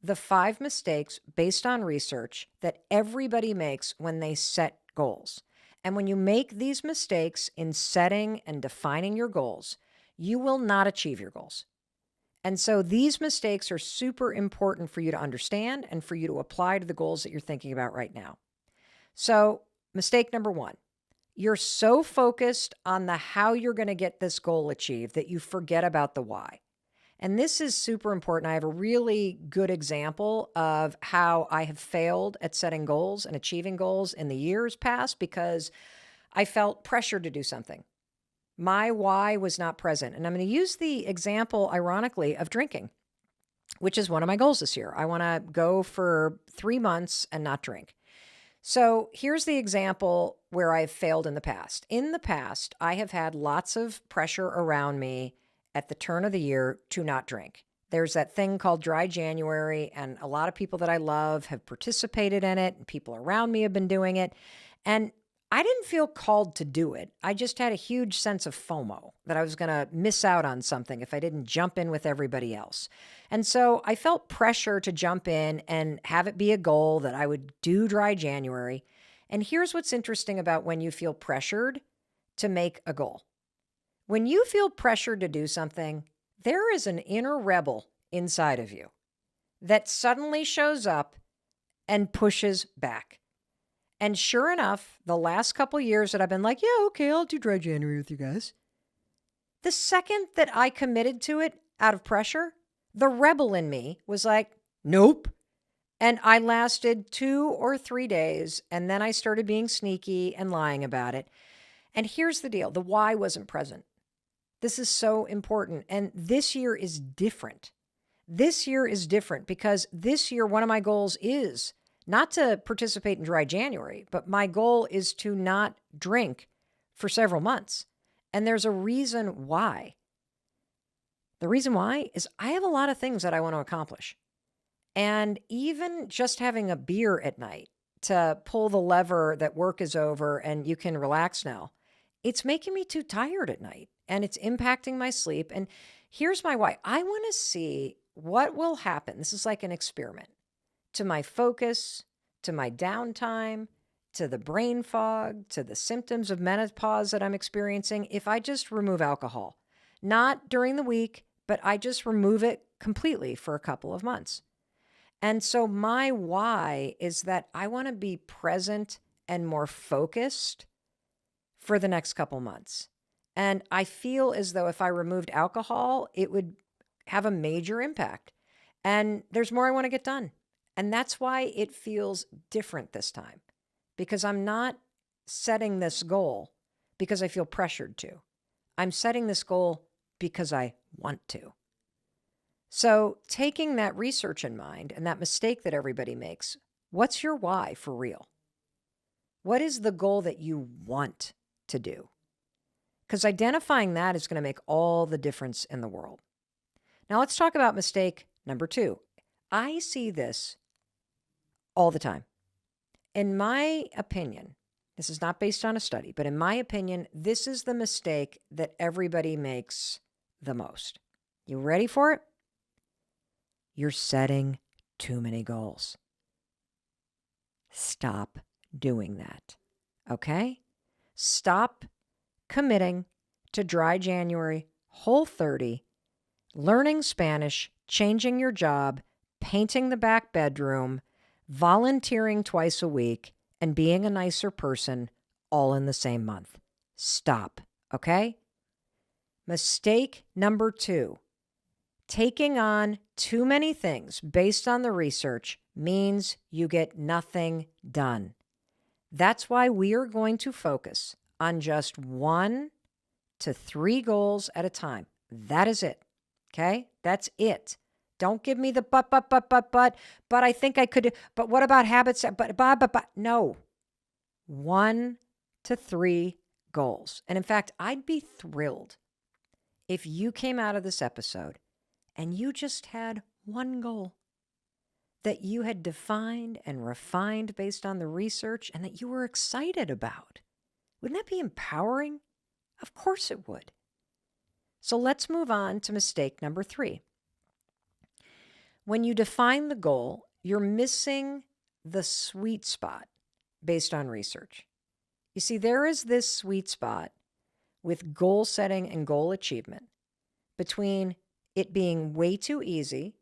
the 5 mistakes based on research that everybody makes when they set goals. And when you make these mistakes in setting and defining your goals, you will not achieve your goals. And so these mistakes are super important for you to understand and for you to apply to the goals that you're thinking about right now. So, mistake number 1, you're so focused on the how you're going to get this goal achieved that you forget about the why. And this is super important. I have a really good example of how I have failed at setting goals and achieving goals in the years past because I felt pressure to do something. My why was not present. And I'm going to use the example, ironically, of drinking, which is one of my goals this year. I want to go for 3 months and not drink. So here's the example where I've failed in the past. In the past, I have had lots of pressure around me at the turn of the year to not drink. There's that thing called dry January, and a lot of people that I love have participated in it, and people around me have been doing it. And I didn't feel called to do it. I just had a huge sense of FOMO that I was going to miss out on something if I didn't jump in with everybody else. And so I felt pressure to jump in and have it be a goal that I would do dry January. And here's what's interesting about when you feel pressured to make a goal. When you feel pressured to do something, there is an inner rebel inside of you that suddenly shows up and pushes back. And sure enough, the last couple years that I've been like, yeah, okay, I'll do dry January with you guys. The second that I committed to it out of pressure, the rebel in me was like, nope. And I lasted 2 or 3 days, and then I started being sneaky and lying about it. And here's the deal. The why wasn't present. This is so important. And this year is different. This year is different because this year, one of my goals is not to participate in dry January, but my goal is to not drink for several months. And there's a reason why. The reason why is I have a lot of things that I want to accomplish. And even just having a beer at night to pull the lever that work is over and you can relax now, it's making me too tired at night and it's impacting my sleep. And here's my why. I want to see what will happen. This is like an experiment to my focus, to my downtime, to the brain fog, to the symptoms of menopause that I'm experiencing if I just remove alcohol. Not during the week, but I just remove it completely for a couple of months. And so my why is that I want to be present and more focused for the next couple months. And I feel as though if I removed alcohol, it would have a major impact. And there's more I want to get done. And that's why it feels different this time, because I'm not setting this goal because I feel pressured to. I'm setting this goal because I want to. So taking that research in mind and that mistake that everybody makes, what's your why for real? What is the goal that you want to do? Because identifying that is going to make all the difference in the world. Now let's talk about mistake number 2. I see this all the time. In my opinion, this is not based on a study, but in my opinion, this is the mistake that everybody makes the most. You ready for it? You're setting too many goals. Stop doing that. Okay? Stop committing to dry January, Whole30, learning Spanish, changing your job, painting the back bedroom, volunteering twice a week, and being a nicer person all in the same month. Stop. Okay? Mistake number 2. Taking on too many things based on the research means you get nothing done. That's why we are going to focus on just 1 to 3 goals at a time. That is it. Okay? That's it. Don't give me the but I think I could, but what about habits? But. No. 1 to 3 goals. And in fact, I'd be thrilled if you came out of this episode and you just had 1 goal that you had defined and refined based on the research and that you were excited about. Wouldn't that be empowering? Of course it would. So let's move on to mistake number 3. When you define the goal, you're missing the sweet spot based on research. You see, there is this sweet spot with goal setting and goal achievement between it being way too easy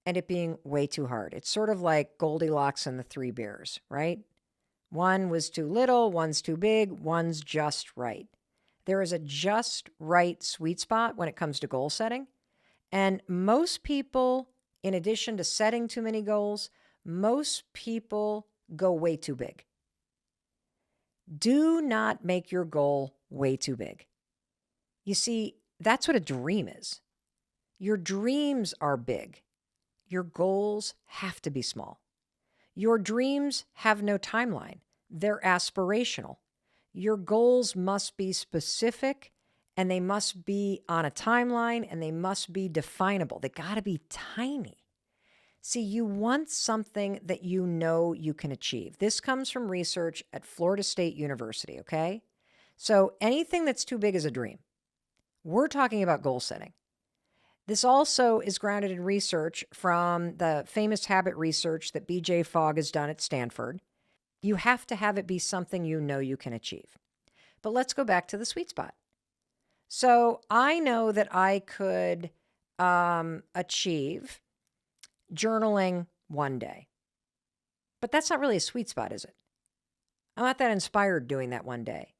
and it being way too hard. It's sort of like Goldilocks and the Three Bears, right? One was too little, one's too big, one's just right. There is a just right sweet spot when it comes to goal setting. And most people, in addition to setting too many goals, most people go way too big. Do not make your goal way too big. You see, that's what a dream is. Your dreams are big. Your goals have to be small. Your dreams have no timeline. They're aspirational. Your goals must be specific, and they must be on a timeline, and they must be definable. They got to be tiny. See, you want something that you know you can achieve. This comes from research at Florida State University, okay? So anything that's too big is a dream. We're talking about goal setting. This also is grounded in research from the famous habit research that B.J. Fogg has done at Stanford. You have to have it be something you know you can achieve. But let's go back to the sweet spot. So I know that I could achieve journaling one day. But that's not really a sweet spot, is it? I'm not that inspired doing that one day.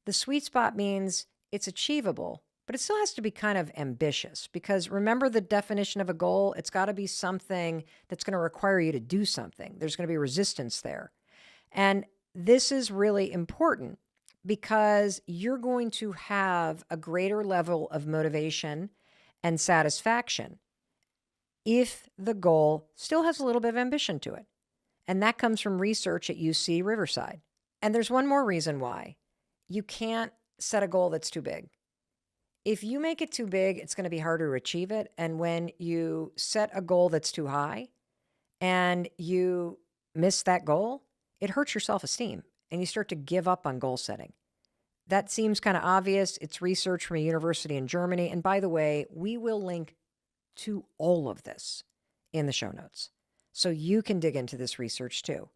The sweet spot means it's achievable, but it still has to be kind of ambitious, because remember the definition of a goal? It's got to be something that's going to require you to do something. There's going to be resistance there. And this is really important because you're going to have a greater level of motivation and satisfaction if the goal still has a little bit of ambition to it. And that comes from research at UC Riverside. And there's one more reason why. You can't set a goal that's too big. If you make it too big, it's going to be harder to achieve it. And when you set a goal that's too high and you miss that goal, it hurts your self-esteem and you start to give up on goal setting. That seems kind of obvious. It's research from a university in Germany. And by the way, we will link to all of this in the show notes, so you can dig into this research too.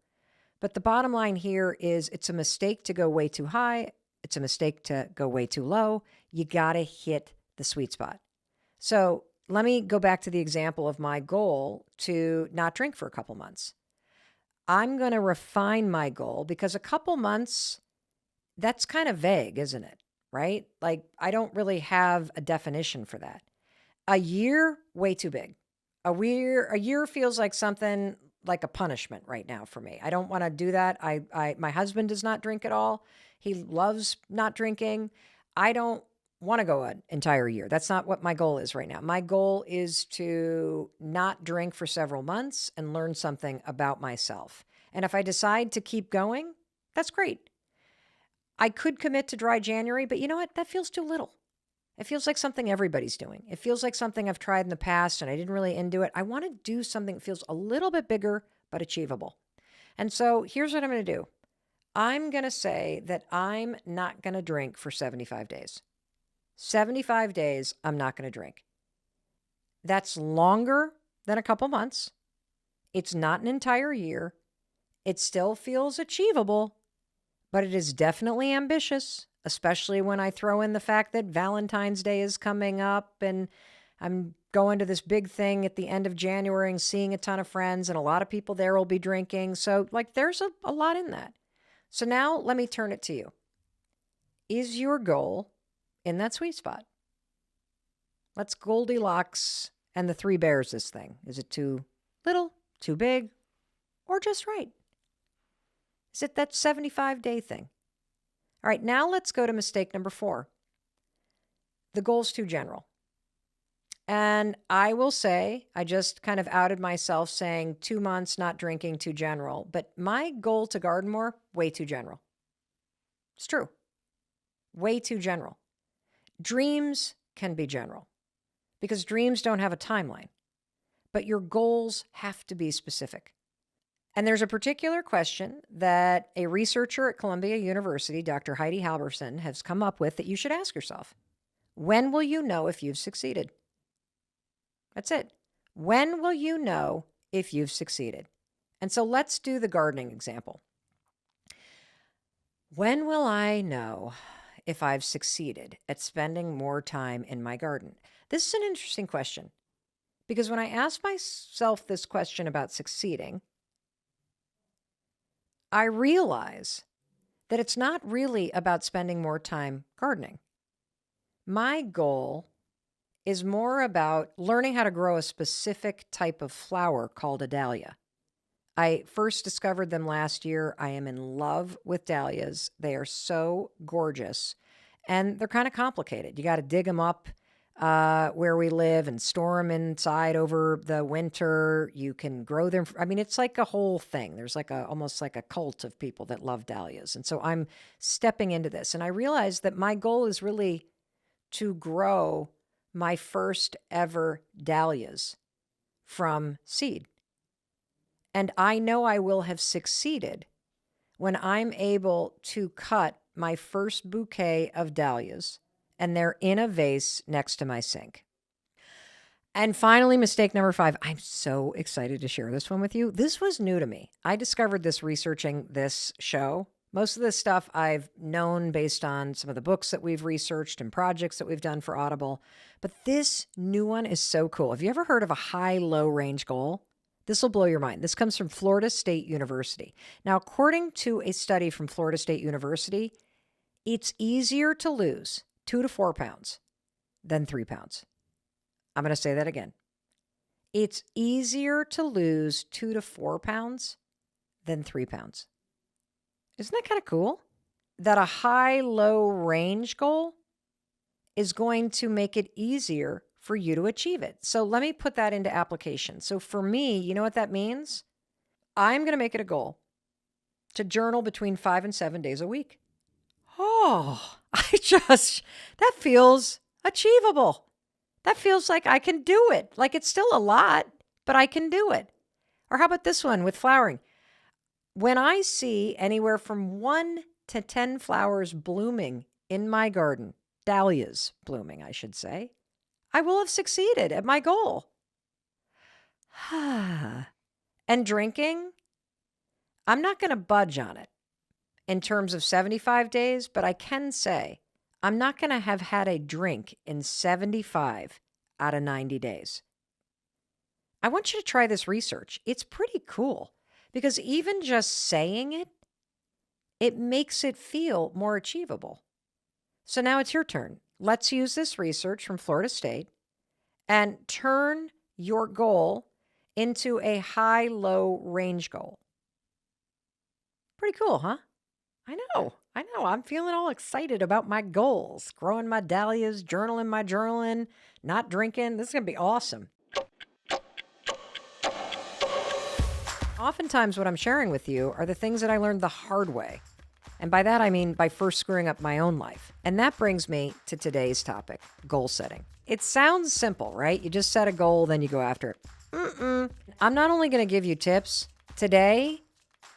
But the bottom line here is it's a mistake to go way too high. It's a mistake to go way too low. You got to hit the sweet spot. So let me go back to the example of my goal to not drink for a couple months. I'm going to refine my goal because a couple months, that's kind of vague, isn't it? Right? Like, I don't really have a definition for that. A year, way too big. A year feels like something like a punishment right now for me. I don't want to do that. My husband does not drink at all. He loves not drinking. I don't want to go an entire year. That's not what my goal is right now. My goal is to not drink for several months and learn something about myself. And if I decide to keep going, that's great. I could commit to dry January, but you know what? That feels too little. It feels like something everybody's doing. It feels like something I've tried in the past and I didn't really into it. I want to do something that feels a little bit bigger, but achievable. And so here's what I'm going to do. I'm going to say that I'm not going to drink for 75 days. 75 days, I'm not going to drink. That's longer than a couple months. It's not an entire year. It still feels achievable, but it is definitely ambitious, especially when I throw in the fact that Valentine's Day is coming up and I'm going to this big thing at the end of January and seeing a ton of friends, and a lot of people there will be drinking. So, there's a lot in that. So now let me turn it to you. Is your goal in that sweet spot? Let's Goldilocks and the Three Bears this thing. Is it too little, too big, or just right? Is it that 75-day thing? All right, now let's go to mistake number 4. The goal's too general. And I will say, I just kind of outed myself saying 2 months not drinking, too general. But my goal to garden more, way too general. It's true. Way too general. Dreams can be general because dreams don't have a timeline. But your goals have to be specific. And there's a particular question that a researcher at Columbia University, Dr. Heidi Halverson, has come up with that you should ask yourself. When will you know if you've succeeded? That's it. When will you know if you've succeeded? And so let's do the gardening example. When will I know if I've succeeded at spending more time in my garden? This is an interesting question because when I ask myself this question about succeeding, I realize that it's not really about spending more time gardening. My goal is more about learning how to grow a specific type of flower called a dahlia. I first discovered them last year. I am in love with dahlias. They are so gorgeous, and they're kind of complicated. You got to dig them up where we live and store them inside over the winter. You can grow them. I mean, it's like a whole thing. There's like almost like a cult of people that love dahlias. And so I'm stepping into this, and I realized that my goal is really to grow my first ever dahlias from seed. And I know I will have succeeded when I'm able to cut my first bouquet of dahlias and they're in a vase next to my sink. And finally, mistake number 5. I'm so excited to share this one with you. This was new to me. I discovered this researching this show. Most of this stuff I've known based on some of the books that we've researched and projects that we've done for Audible. But this new one is so cool. Have you ever heard of a high-low range goal? This will blow your mind. This comes from Florida State University. Now, according to a study from Florida State University, it's easier to lose 2 to 4 pounds than 3 pounds. I'm going to say that again. It's easier to lose 2 to 4 pounds than 3 pounds. Isn't that kind of cool? That a high-low range goal is going to make it easier for you to achieve it. So let me put that into application. So for me, you know what that means? I'm going to make it a goal to journal between 5 and 7 days a week. Oh, that feels achievable. That feels like I can do it. Like it's still a lot, but I can do it. Or how about this one with flowering? When I see anywhere from 1 to 10 flowers blooming in my garden, dahlias blooming, I should say, I will have succeeded at my goal. And drinking, I'm not going to budge on it in terms of 75 days, but I can say I'm not going to have had a drink in 75 out of 90 days. I want you to try this research. It's pretty cool because even just saying it, it makes it feel more achievable. So now it's your turn. Let's use this research from Florida State and turn your goal into a high-low range goal. Pretty cool, huh? I know. I'm feeling all excited about my goals. Growing my dahlias, journaling, not drinking. This is going to be awesome. Oftentimes what I'm sharing with you are the things that I learned the hard way. And by that, I mean by first screwing up my own life. And that brings me to today's topic, goal setting. It sounds simple, right? You just set a goal, then you go after it. I'm not only going to give you tips. Today,